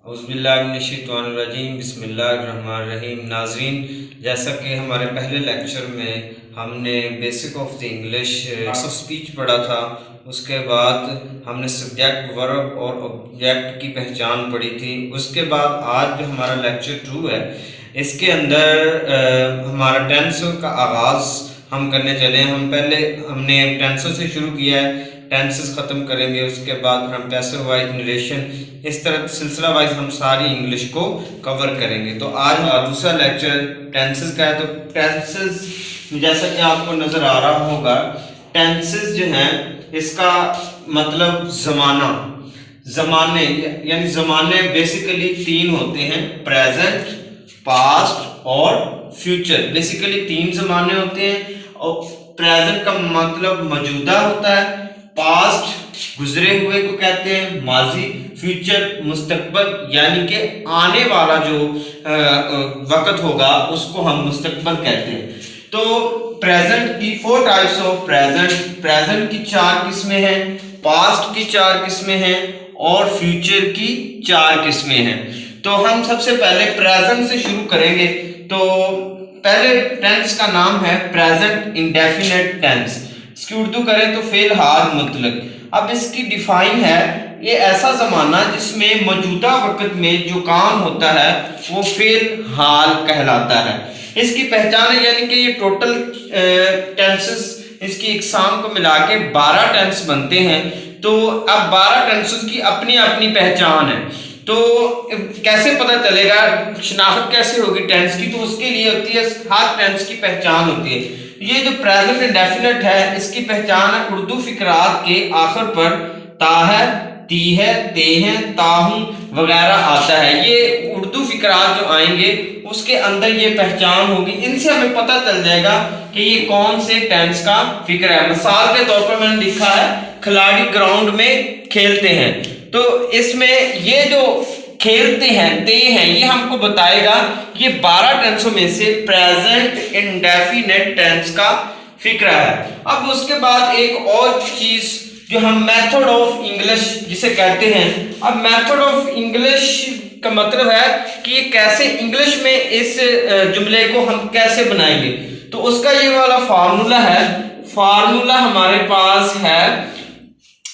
औज़ुबिल्लाहिमिनश्शैतानिर्रजीम बिस्मिल्लाहिर्रहमानिर्रहीम। नाज़रीन, जैसा कि हमारे पहले लेक्चर में हमने basic of the English of speech पढ़ा था, उसके बाद हमने सब्जेक्ट, वर्ब और ऑब्जेक्ट की पहचान पढ़ी थी। उसके बाद आज जो हमारा लेक्चर 2 है, इसके अंदर हमारा टेंस का आगाज़ हम करने चले हैं। हमने टेंसों से शुरू किया है, टेंसेस ख़त्म करेंगे, उसके बाद हम पैसिव वाइज, नरेशन, इस तरह सिलसिला वाइज हम सारी इंग्लिश को कवर करेंगे। तो आज हमारा दूसरा लेक्चर टेंसेस का है। तो टेंसेस जैसा कि आपको नज़र आ रहा होगा, टेंसेस जो हैं इसका मतलब ज़माने यानी ज़माने बेसिकली 3 होते हैं: प्रेजेंट, पास्ट और फ्यूचर। बेसिकली 3 ज़माने होते हैं। और प्रेजेंट का मतलब मौजूदा होता है, पास्ट गुजरे हुए को कहते हैं माजी, फ्यूचर मुस्तकबल यानी कि आने वाला जो वक्त होगा उसको हम मुस्तकबल कहते हैं। तो प्रेजेंट की 4 टाइप्स ऑफ प्रेजेंट की 4 किस्में हैं, पास्ट की 4 किस्में हैं और फ्यूचर की 4 किस्में हैं। तो हम सबसे पहले प्रेजेंट से शुरू करेंगे। तो पहले टेंस का नाम है प्रेजेंट इंडेफिनेट टेंस। इसकी उर्दू करें तो फिलहाल मुतलक। अब इसकी डिफाइन है, ये ऐसा ज़माना जिसमें मौजूदा वक्त में जो काम होता है वो फिलहाल कहलाता है। इसकी पहचान है, यानी कि ये टोटल टेंसेस, इसकी इकसाम को मिला के 12 टेंस बनते हैं। तो अब 12 टेंसेस की अपनी अपनी पहचान है। तो कैसे पता चलेगा, शिनाख्त कैसे होगी टेंस की? तो उसके लिए होती है, हर टेंस की पहचान होती है। ये जो प्रेजेंट इंडेफिनेट है, इसकी पहचान है उर्दू फिकरात के आखिर पर ता है, ती है, ते हैं, ताहूं वगैरह आता है। ये उर्दू फिकरात जो आएंगे उसके अंदर ये पहचान होगी। इनसे हमें पता चल जाएगा कि ये कौन से टेंस का फिक्र है। मिसाल के तौर पर मैंने लिखा है, खिलाड़ी ग्राउंड में खेलते हैं। तो इसमें ये जो खेलते हैं, ते हैं, ये हमको बताएगा ये 12 टेंसों में से प्रेजेंट इंडेफिनेट टेंस का फिक्र है। अब उसके बाद एक और चीज जो हम मेथड ऑफ इंग्लिश जिसे कहते हैं। अब मेथड ऑफ इंग्लिश का मतलब है कि ये कैसे इंग्लिश में इस जुमले को हम कैसे बनाएंगे। तो उसका ये वाला फार्मूला है। फार्मूला हमारे पास है,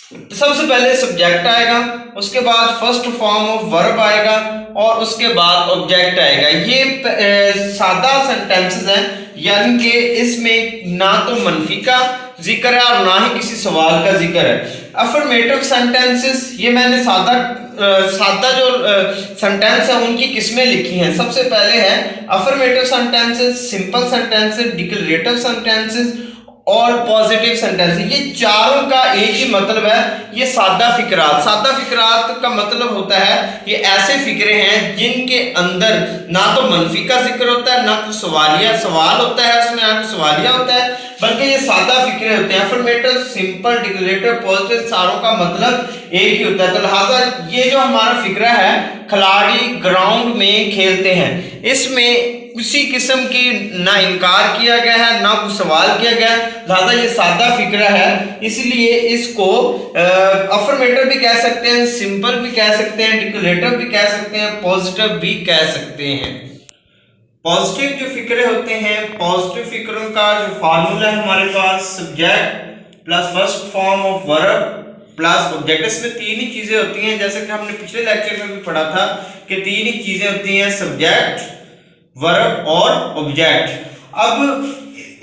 सबसे पहले सब्जेक्ट आएगा, उसके बाद फर्स्ट फॉर्म ऑफ वर्ब आएगा और उसके बाद ऑब्जेक्ट आएगा। ये सादा सेंटेंसेस हैं, यानी कि इसमें ना तो मनफी का जिक्र है और ना ही किसी सवाल का जिक्र है। अफर्मेटिव सेंटेंसेस, ये मैंने सादा जो सेंटेंस है उनकी किस्में लिखी हैं। सबसे पहले है affirmative sentences, simple sentences, declarative sentences और पॉजिटिव सेंटेंस। ये चारों का एक ही मतलब है, ये सादा फिकरात। सादा फिकरात का मतलब होता है ये ऐसे फिक्रे हैं जिनके अंदर ना तो मनफी का जिक्र होता है, ना कुछ सवाल होता है उसमें, ना कुछ सवालिया होता है, बल्कि ये सादा फिक्रे होते हैं। अफर्मेटिव, सिंपल, डिक्लेरेटिव, पॉजिटिव, चारों का मतलब एक ही होता है। तो लिहाजा ये जो हमारा फिक्रा है, खिलाड़ी ग्राउंड में खेलते हैं, इसमें किसी किस्म की ना इनकार किया गया है, ना कुछ सवाल किया गया है, लिहाजा ये सादा फिक्रा है। इसलिए इसको अफर्मेटिव भी कह सकते हैं, सिंपल भी कह सकते हैं, डिक्लेरेटिव भी कह सकते हैं, पॉजिटिव भी कह सकते हैं। पॉजिटिव जो फिक्रे होते हैं, पॉजिटिव फिक्रों का जो फार्मूला है हमारे पास, subject plus first form of verb plus object. इसमें 3 ही चीजें होती हैं, जैसे कि हमने पिछले लेक्चर में भी पढ़ा था कि 3 ही चीजें होती हैं, सब्जेक्ट, वर्ब और ऑब्जेक्ट। अब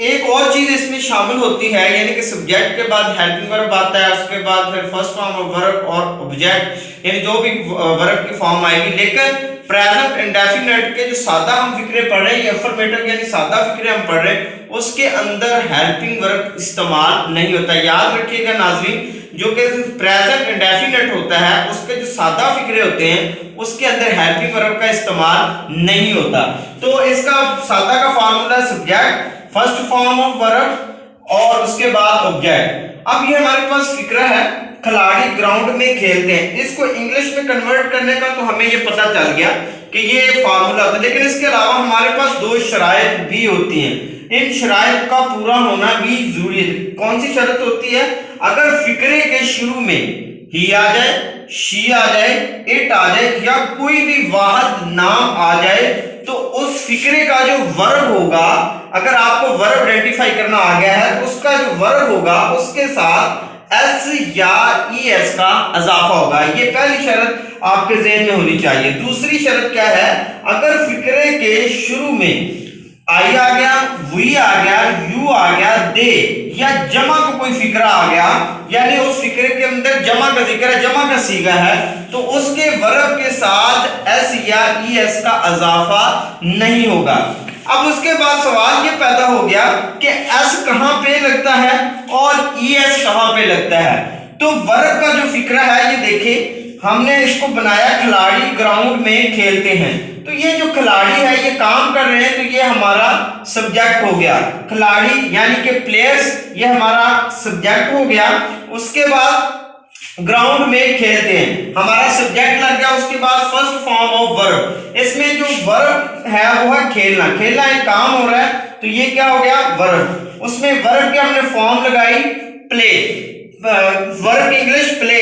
एक और चीज इसमें शामिल होती है, यानी कि सब्जेक्ट के बाद हेल्पिंग वर्ब आता है, उसके बाद फिर फर्स्ट फॉर्म ऑफ वर्ब और ऑब्जेक्ट, यानी जो भी वर्ब की फॉर्म आएगी। लेकिन प्रेजेंट इंडेफिनेट के जो सादा हम फिक्रे पढ़ रहे हैं, ये अफर्मेटिव यानी सादा फिक्रे हम पढ़ रहे हैं, उसके अंदर हेल्पिंग वर्ब इस्तेमाल नहीं होता। याद रखिएगा नाज़रीन, जो कि प्रेजेंट इंडेफिनेट होता है उसके जो सादा फिक्रे होते हैं उसके अंदर हेल्पिंग वर्ब का इस्तेमाल नहीं होता। तो इसका सादा का formula subject, first form of verb और उसके बाद ऑब्जेक्ट। अब ये हमारे पास फिक्रा है, खिलाड़ी ग्राउंड में खेलते हैं। इसको इंग्लिश में कन्वर्ट करने का तो हमें ये पता चल गया कि ये फार्मूला होता है, लेकिन इसके अलावा हमारे पास 2 शराइत भी होती हैं। इन शराइत का पूरा होना भी जरूरी है। कौन सी शर्त होती है? अगर फिक्रे के शुरू में ही आ जाए, शी आ जाए, इट आ जाए या कोई भी वाहिद नाम आ जाए, तो उस फिक्रे का जो वर्ब होगा, अगर आपको वर्ब आइडेंटिफाई करना आ गया है तो उसका जो वर्ब होगा उसके साथ एस या ई एस का इजाफा होगा। ये पहली शर्त आपके ज़हन में होनी चाहिए। दूसरी शर्त क्या है, अगर फिक्रे के शुरू में आई आ गया, वी आ गया, यू आ गया, दे या जमा का कोई फिक्रा आ गया, यानी उस फिक्रे के अंदर जमा का जिक्र है, जमा का सीगा है, तो उसके वर्ब के साथ एस या ई एस का इजाफा नहीं होगा। अब उसके बाद सवाल ये पैदा हो गया कि एस कहां पे लगता है और ई एस कहां पे लगता है। तो वर्ब का जो फिक्रा है, ये देखिए हमने इसको बनाया खिलाड़ी ग्राउंड में खेलते हैं, तो ये जो खिलाड़ी है ये काम कर रहे हैं, तो ये हमारा सब्जेक्ट हो गया। खिलाड़ी यानी कि प्लेयर्स, ये हमारा सब्जेक्ट हो गया। उसके बाद ग्राउंड में खेलते हैं, हमारा सब्जेक्ट लग गया। उसके बाद फर्स्ट फॉर्म ऑफ वर्ब, इसमें जो वर्ब है वो है खेलना, खेलना एक काम हो रहा है, तो ये क्या हो गया वर्ब। उसमें वर्ब के हमने फॉर्म लगाई प्ले, वर्ब इंग्लिश प्ले।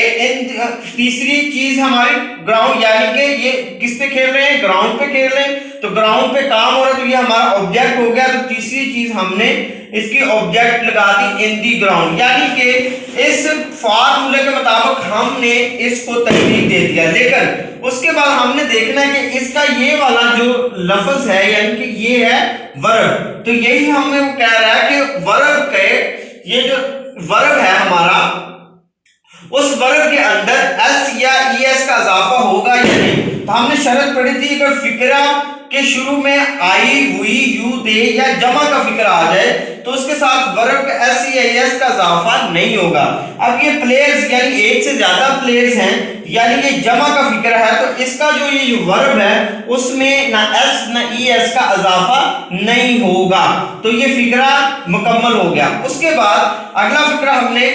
तीसरी चीज हमारी ग्राउंड, यानी कि ये किस पे खेल रहे हैं, ग्राउंड पे खेल रहे हैं, तो ग्राउंड पे काम हो रहा है, तो ये हमारा ऑब्जेक्ट हो गया। तो तीसरी चीज हमने इसकी ऑब्जेक्ट लगा दी इन दी ग्राउंड, यानी कि इस फार्मूले के मुताबिक हमने इसको तकनीक दे दिया। लेकिन उसके बाद हमने देखना है कि इसका ये वाला जो लफ्ज है, यानी कि ये है वर्ब, तो यही हमें वो कह रहा है कि वर्ब के ये जो वर्ब है हमारा, उस वर्ब के अंदर एस या ई एस का इजाफा होगा या नहीं। तो हमने शर्त पढ़ी थी, अगर फिक्रा के शुरू में आई, हुई, यू, दे या जमा का फिक्रा आ जाए तो उसके साथ वर्ब एस या ई एस का इजाफा नहीं होगा। अब ये प्लेयर्स यानी एक से ज्यादा प्लेयर्स हैं, यानी ये जमा का फिक्रा है, तो इसका जो ये जो वर्ब है उसमें ना एस ना ई एस का इजाफा नहीं होगा, तो ये फिक्रा मुकम्मल हो गया। उसके बाद अगला फिक्रा हमने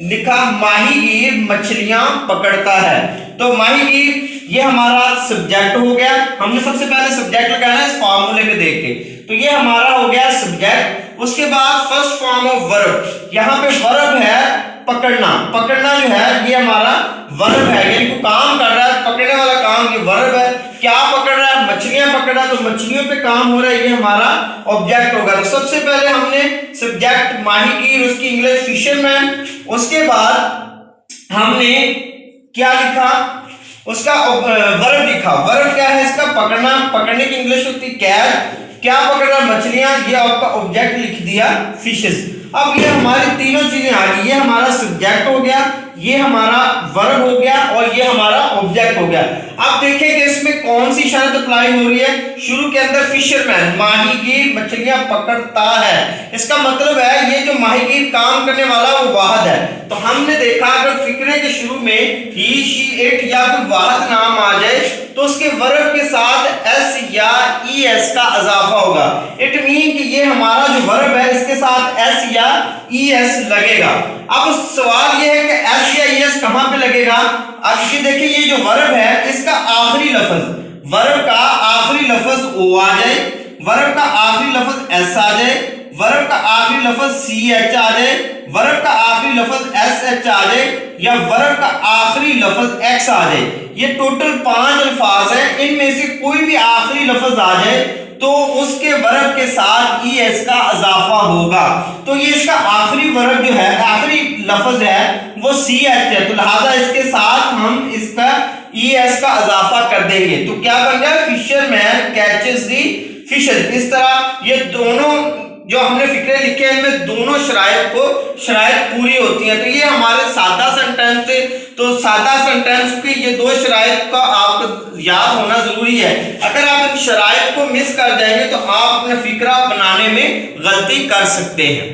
लिखा माहीगीर मछलियां पकड़ता है, तो माहीगीर ये हमारा सब्जेक्ट हो गया। हमने सबसे पहले सब्जेक्ट लगाया है इस फार्मूले को देख के, तो ये हमारा हो गया सब्जेक्ट। उसके बाद फर्स्ट फॉर्म ऑफ वर्ब, यहाँ पे वर्ब है पकड़ना, पकड़ना जो है ये हमारा वर्ब है, यानी को काम कर रहा है, पकड़ने वाला काम ये वर्ब है। क्या पकड़ रहा है, मछलियां पकड़ रहा है, तो मछलियों पे काम हो रहा है, ये हमारा ऑब्जेक्ट होगा। तो सबसे पहले हमने सब्जेक्ट माहीगीर, उसकी इंग्लिश फिशरमैन, उसके बाद हमने क्या लिखा, उसका वर्ब लिखा। वर्ब क्या है इसका, पकड़ना, पकड़ने की इंग्लिश होती है कैच। क्या पकड़ रहा है, मछलियां, ये आपका ऑब्जेक्ट लिख दिया फिशेस। अब ये हमारी तीनों चीजें आ गई, ये हमारा सब्जेक्ट हो गया, ये हमारा वर्ब हो गया और ये हमारा ऑब्जेक्ट हो गया। अब देखें कि इसमें कौन सी शर्त अप्लाई हो रही है। शुरू के अंदर फिशरमैन, माहीगीर मछलियां पकड़ता है, इसका मतलब है ये जो माहीगीर काम करने वाला वो वाहिद है। तो हमने देखा अगर फिक्रे के शुरू में ही, शी, इट या कोई वाहिद नाम आ जाए तो उसके वर्ब के साथ एस या ई एस का इजाफा होगा। इट मीन कि ये हमारा जो वर्ब है इसके साथ एस या ई एस लगेगा। अब सवाल ये है कि एस या ई एस कहां पे लगेगा। अब ये देखिए ये जो वर्ब है इसका आखिरी लफ्ज, वर्ब का आखिरी लफ्ज ओ आ जाए, वर्ब का आखिरी लफ्ज एस आ जाए, वर्ब का आखिरी लफ्ज सी एच आ जाए, वर्ब का आखिरी लफ्ज एस एच आ जाए या वर्ब का आखिरी लफ्ज एक्स आ जाए। ये टोटल 5 अल्फाज हैं, इनमें से कोई भी आखिरी लफ्ज आ जाए तो उसके वर्ब के साथ ई एस का इजाफा होगा। तो ये इसका आखिरी वर्ब जो है, आखिरी लफ्ज है वो सी एच है, तो लिहाजा इसके साथ हम इसका ई एस का इजाफा कर देंगे। तो क्या बन गया, फिशरमैन कैचेस दी फिशेस। इस तरह ये दोनों जो हमने फिक्रे लिखे हैं इनमें दोनों शराइत पूरी होती हैं। तो ये हमारे सादा सेंटेंस थे, तो सादा सेंटेंस की ये दो शराइत का आपको याद होना जरूरी है। अगर आप इन शराइत को मिस कर जाएंगे तो आप अपना फिक्रा बनाने में गलती कर सकते हैं।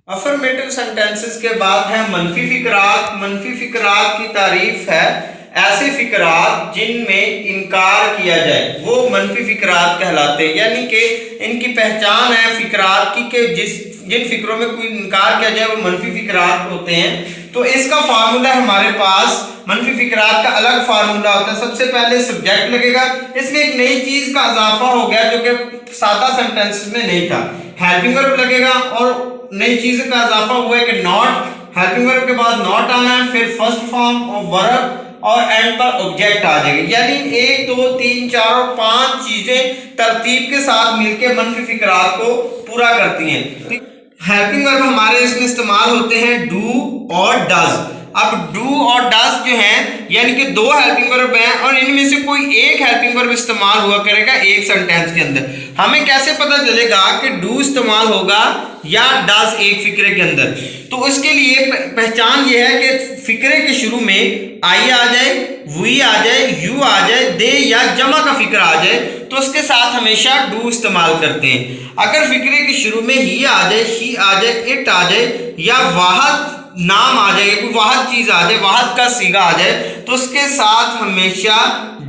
अफर्मेटिव सेंटेंसेस के बाद है मनफी फिक्रात। मनफी फिक्रात की तारीफ है ऐसे फिक्रात जिनमें इनकार किया जाए, वो मनफी फिक्रात कहलाते हैं। यानी कि इनकी पहचान है फिक्रात की कि जिन फिक्रों में कोई इनकार किया जाए वो मनफी फिक्रात होते हैं। तो इसका फार्मूला हमारे पास, मनफी फिक्रात का अलग फार्मूला होता है। सबसे पहले सब्जेक्ट लगेगा, इसमें एक नई चीज का इजाफा हो गया जो कि सादा सेंटेंसेस में नहीं था। हेल्पिंग वर्ब लगेगा और नई चीज का इजाफा हुआ है कि नॉट हेल्पिंग वर्ब के बाद नॉट आना है, फिर फर्स्ट फॉर्म ऑफ वर्ब और एंड पर ऑब्जेक्ट आ जाएगा। यानी 1 2 3 4 और 5 चीजें तरतीब के साथ मिलकर मनफी फिक्रात को पूरा करती हैं। हेल्पिंग वर्ब हमारे इसमें इस्तेमाल होते हैं डू और डज। अब डू और डज जो हैं यानी कि 2 हेल्पिंग वर्ब हैं और इनमें से कोई एक हेल्पिंग वर्ब इस्तेमाल हुआ करेगा एक सेंटेंस के अंदर। हमें कैसे पता चलेगा कि डू इस्तेमाल होगा या डज एक फिक्रे के अंदर? तो उसके लिए पहचान ये है कि फिक्रे के शुरू में आई आ जाए, वी आ जाए, यू आ जाए, दे या जमा का फिक्र आ जाए तो उसके साथ हमेशा डू इस्तेमाल करते हैं। अगर फिक्रे के शुरू में ही आ जाए, शी आ जाए, इट आ जाए या वाहद नाम आ जाए, कोई वाहद चीज आ जाए, वाहद का सीगा आ जाए तो उसके साथ हमेशा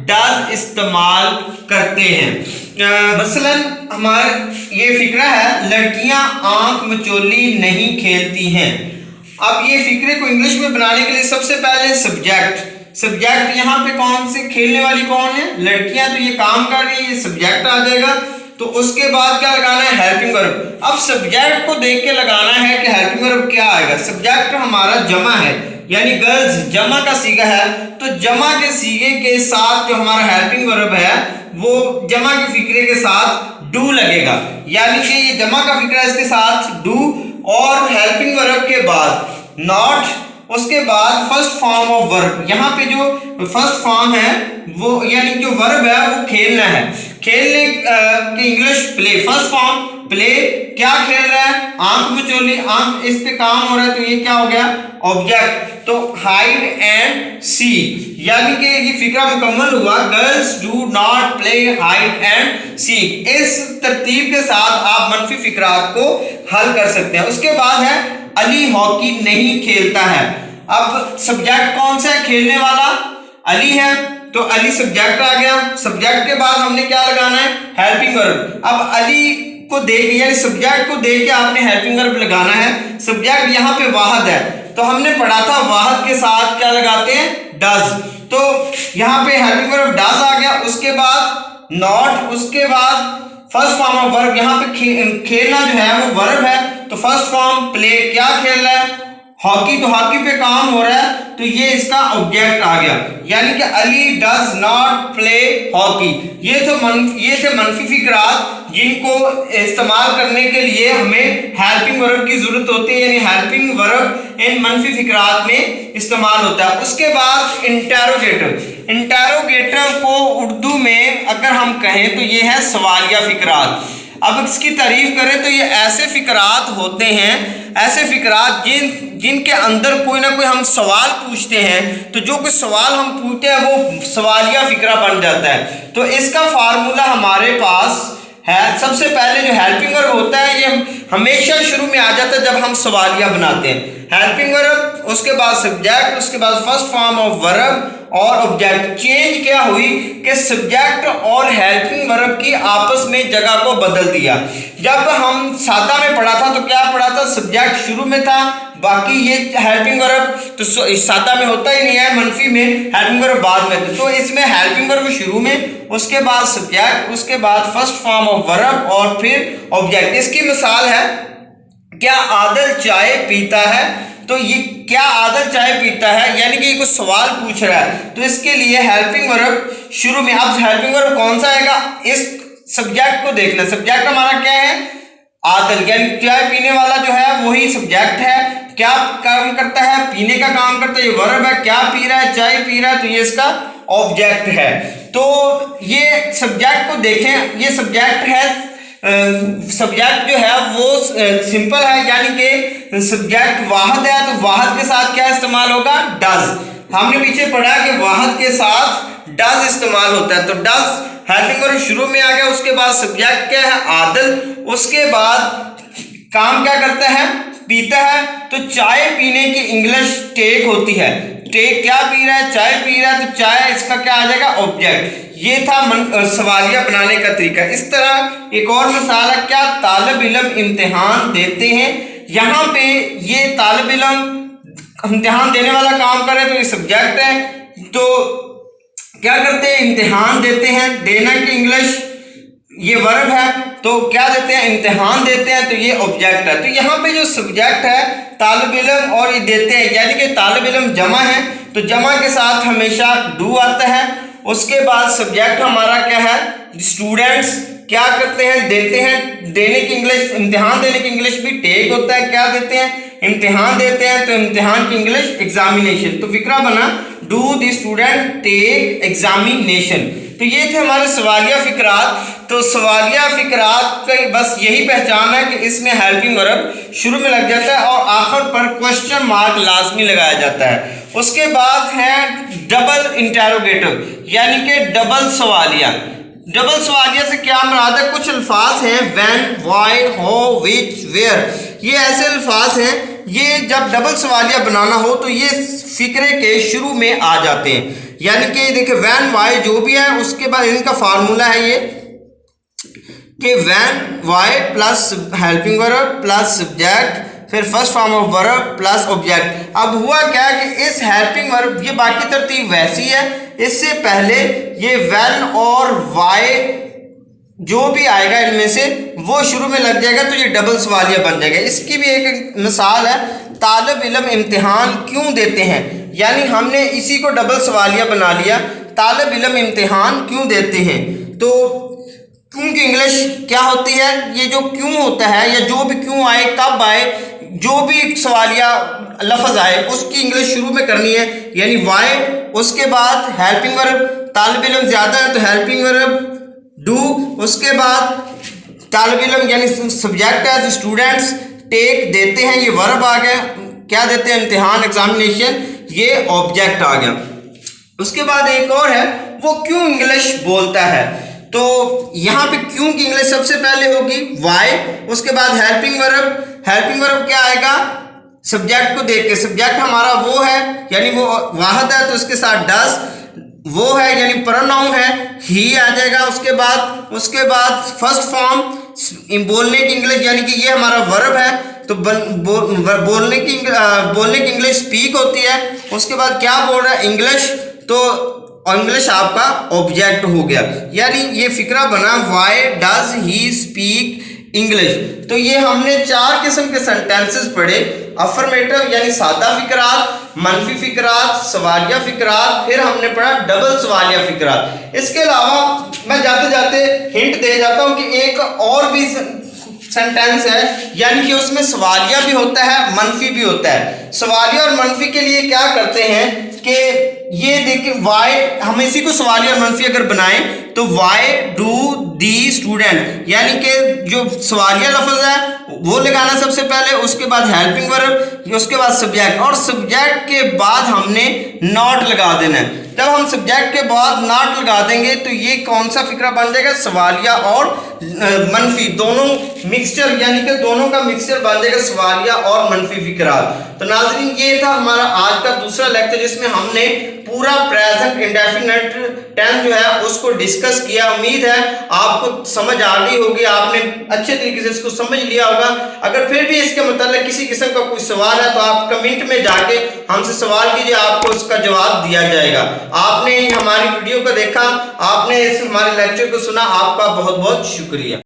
डज इस्तेमाल करते हैं। मसलन हमारे ये फिक्रा है लड़कियां आंख मचोली नहीं खेलती हैं। अब ये फिक्रे को इंग्लिश में बनाने के लिए सबसे पहले सब्जेक्ट यहाँ पे कौन से खेलने वाली कौन है? लड़कियां, तो ये काम कर रही है, ये सब्जेक्ट आ जाएगा। तो उसके बाद क्या लगाना है? Helping verb. अब सब्जेक्ट को देख के लगाना है कि हेल्पिंग वर्ब क्या आएगा। सब्जेक्ट हमारा जमा है यानी गर्ल्स, जमा का सीगा है तो जमा के सीगे के साथ जो हमारा हेल्पिंग वर्ब है वो जमा के फिक्रे के साथ डू लगेगा। यानी कि ये जमा का फिक्रा इसके साथ डू और हेल्पिंग वर्ब के बाद नॉट, उसके बाद फर्स्ट फॉर्म ऑफ वर्ब। यहाँ पे जो फर्स्ट फॉर्म है वो यानी जो वर्ब है वो खेलना है। खेलने की English play. First form play, क्या खेल रहा है? आंख मचोली, आंख इस पे काम हो रहा है तो ये क्या हो गया? ऑब्जेक्ट। तो हाइड एंड सी यानी कि ये फिक्रा मुकम्मल हुआ। Girls do not play hide and seek. इस तरतीब के साथ आप मनफी फिक्रात को हल कर सकते हैं। उसके बाद है अली हॉकी नहीं खेलता है। अब सब्जेक्ट कौन सा है खेलने वाला? अली है तो अली सब्जेक्ट आ गया। सब्जेक्ट के बाद हमने क्या लगाना है? Helping verb. अब अली को देख यानी सब्जेक्ट को देख के आपने हेल्पिंग वर्ब लगाना है। सब्जेक्ट यहाँ पे वाहद है तो हमने पढ़ा था वाहद के साथ क्या लगाते हैं? डज। तो यहाँ पे हेल्पिंग वर्ब डज आ गया। उसके बाद नॉट, उसके बाद फर्स्ट फॉर्म ऑफ वर्ब। यहाँ पे खेलना जो है वो वर्ब है तो फर्स्ट फॉर्म प्ले, क्या खेल रहा है? हॉकी, तो हॉकी पे काम हो रहा है तो ये इसका ऑब्जेक्ट आ गया। यानी कि Ali does not play hockey. ये थे मनफी फिक्रात जिनको इस्तेमाल करने के लिए हमें हेल्पिंग वर्ब की जरूरत होती है यानी हेल्पिंग वर्ब इन मनफी फिक्रात में इस्तेमाल होता है। उसके बाद इंटेरोगेटिव को उर्दू में अगर हम कहें तो ये है सवालिया फिक्रात। अब इसकी तारीफ करें तो ये ऐसे फिक्रात होते हैं, ऐसे फिक्रात जिनके अंदर कोई ना कोई हम सवाल पूछते हैं तो जो कोई सवाल हम पूछते हैं वो सवालिया फिक्रा बन जाता है। तो इसका फार्मूला हमारे पास है। सबसे पहले जो हेल्पिंग वर्ब होता है ये हमेशा शुरू में आ जाता है जब हम सवालिया बनाते हैं। हेल्पिंग वर्ब, उसके बाद सब्जेक्ट, उसके बाद फर्स्ट फॉर्म ऑफ वर्ब और ऑब्जेक्ट। चेंज क्या हुई कि सब्जेक्ट और हेल्पिंग वर्ब की आपस में जगह को बदल दिया। जब हम सादा में पढ़ा था तो क्या पढ़ा था? सब्जेक्ट शुरू में था, बाकी ये हेल्पिंग वर्ब तो सादा में होता ही नहीं है, मनफी में हेल्पिंग वर्ब बाद में। तो इसमें हेल्पिंग वर्ब शुरू में, उसके बाद सब्जेक्ट, उसके बाद फर्स्ट फॉर्म ऑफ वर्ब और फिर ऑब्जेक्ट। इसकी मिसाल है क्या आदिल चाय पीता है? तो ये क्या आदिल चाय पीता है यानी कि ये कुछ सवाल पूछ रहा है तो इसके लिए हेल्पिंग वर्ब शुरू में। अब हेल्पिंग वर्ब कौन सा आएगा? इस सब्जेक्ट को देखना। सब्जेक्ट हमारा क्या है? आदिल, यानी चाय पीने वाला जो है वही सब्जेक्ट है। क्या काम करता है? पीने का काम करता है, ये वर्ब है। क्या पी रहा है? चाय पी रहा है, तो ये इसका ऑब्जेक्ट है। तो ये सब्जेक्ट को देखें, ये सब्जेक्ट है। सब्जेक्ट जो है वो सिंपल है यानी कि सब्जेक्ट वाहद है तो वाहद के साथ क्या इस्तेमाल होगा? डज। हमने पीछे पढ़ा कि वाहद के साथ डज इस्तेमाल होता है तो डज हेल्पिंग वर्ब शुरू में आ गया। उसके बाद सब्जेक्ट क्या है? आदिल। उसके बाद काम क्या करता है? पीता है। तो चाय पीने की इंग्लिश टेक होती है। टेक क्या पी रहा है? चाय पी रहा है तो चाय इसका क्या आ जाएगा? ऑब्जेक्ट। ये था सवालिया बनाने का तरीका। इस तरह एक और मिसाल है, क्या तालिब इल्म इम्तिहान देते हैं? यहाँ पे ये तालिब इल्म इम्तिहान देने वाला काम करे तो ये सब्जेक्ट है। तो क्या करते हैं? इम्तिहान देते हैं। देना की इंग्लिश ये वर्ब है तो क्या देते हैं, इम्तिहान देते हैं, तो ये ऑब्जेक्ट है। तो यहाँ पे जो सब्जेक्ट है तालिब इल्म और ये देते हैं, यानी कि तालिब इल्म जमा है तो जमा के साथ हमेशा डू आता है। उसके बाद सब्जेक्ट हमारा क्या है, स्टूडेंट्स क्या करते हैं, देते हैं। देने की इंग्लिश, इम्तिहान देने की इंग्लिश भी टेक होता है, क्या देते हैं, इम्तिहान देते हैं, तो इम्तिहान की इंग्लिश एग्जामिनेशन। तो फिक्रा बना do the student take examination. तो ये थे हमारे सवालिया फिक्रात। तो सवालिया फिक्रात का बस यही पहचान है कि इसमें हेल्पिंग वर्ब शुरू में लग जाता है और आखिर पर क्वेश्चन मार्क लाजमी लगाया जाता है। उसके बाद है डबल इंटेरोगेटिव यानी कि डबल सवालिया। डबल सवालिया से क्या मुराद है, कुछ अल्फाज हैं when, why, how, which, where, ये ऐसे अल्फाज हैं, ये जब डबल सवालिया बनाना हो तो ये फिक्रे के शुरू में आ जाते हैं। यानी कि देखिए व्हेन, व्हाई जो भी है उसके बाद इनका फार्मूला है ये कि when, why plus helping verb plus subject फिर first form of verb plus object. अब हुआ क्या कि इस हेल्पिंग वर्ब, ये बाकी तरतीब वैसी है, इससे पहले ये व्हेन और व्हाई जो भी आएगा इनमें से वो शुरू में लग जाएगा तो ये डबल सवालिया बन जाएगा। इसकी भी एक मिसाल है, तालिब इल्म इम्तिहान क्यों देते हैं, यानी हमने इसी को डबल सवालिया बना लिया, तालिब इल्म इम्तिहान क्यों देते हैं। तो क्यों की इंग्लिश क्या होती है, ये जो क्यों होता है या जो भी क्यों आए, कब आए, जो भी सवालिया लफ्ज आए उसकी इंग्लिश शुरू में करनी है, यानी वाई, उसके बाद हेल्पिंग वर्ब, तालिब इल्म ज्यादा है तो हेल्पिंग वर्ब डू, उसके बाद तालिब इल्म यानी सब्जेक्ट है स्टूडेंट्स, टेक देते हैं, ये वर्ब आ गया, क्या देते हैं, इम्तिहान एग्जामिनेशन, ये ऑब्जेक्ट आ गया। उसके बाद एक और है वो क्यों इंग्लिश बोलता है, तो यहाँ पे क्यों की इंग्लिश सबसे पहले होगी वाई, उसके बाद हेल्पिंग वर्ब, हेल्पिंग वर्ब क्या आएगा, सब्जेक्ट को देख के, सब्जेक्ट हमारा वो है यानी वो वाहद है तो उसके साथ डस, वो है यानी प्रोनाउन है, ही आ जाएगा। उसके बाद फर्स्ट फॉर्म बोलने की इंग्लिश यानी कि ये हमारा वर्ब है तो बोलने की इंग्लिश स्पीक होती है। उसके बाद क्या बोल रहा है, इंग्लिश, तो इंग्लिश आपका ऑब्जेक्ट हो गया, यानी ये फिक्रा बना why does he speak English. तो ये हमने 4 किस्म के सेंटेंसेस पढ़े, अफर्मेटिव यानी सादा फिक्रात, मनफी फिक्रात, सवालिया फिक्रात, फिर हमने पढ़ा डबल सवालिया फिक्रात। इसके अलावा मैं जाते जाते हिंट दे जाता हूं कि एक और भी सेंटेंस है यानी कि उसमें सवालिया भी होता है मनफी भी होता है। सवालिया और मनफी के लिए क्या करते हैं कि ये देखिए वाई, हम इसी को सवालिया और मनफी अगर बनाएं तो वाई डू दी स्टूडेंट, यानी कि जो सवालिया लफ्ज है वो लगाना सबसे पहले, उसके बाद हेल्पिंग वर्ब, उसके बाद सब्जेक्ट, और सब्जेक्ट के बाद हमने नॉट लगा देना है। जब हम सब्जेक्ट के बाद नॉट लगा देंगे तो ये कौन सा फिक्रा बन जाएगा, सवालिया और मनफी दोनों मिक्सचर, यानी कि दोनों का मिक्सचर बन जाएगा सवालिया और मनफी फिक्रा। तो नाज़रीन ये था हमारा आज का दूसरा लेक्चर जिसमें हमने पूरा प्रेजेंट इंडेफिनिट टेंस जो है उसको डिस्कस किया। उम्मीद है आपको समझ आ गई होगी, आपने अच्छे तरीके से इसको समझ लिया होगा। अगर फिर भी इसके मतलब किसी किस्म का कोई सवाल है तो आप कमेंट में जाके हमसे सवाल कीजिए, आपको उसका जवाब दिया जाएगा। आपने हमारी वीडियो को देखा, आपने इस हमारे लेक्चर को सुना, आपका बहुत बहुत शुक्रिया।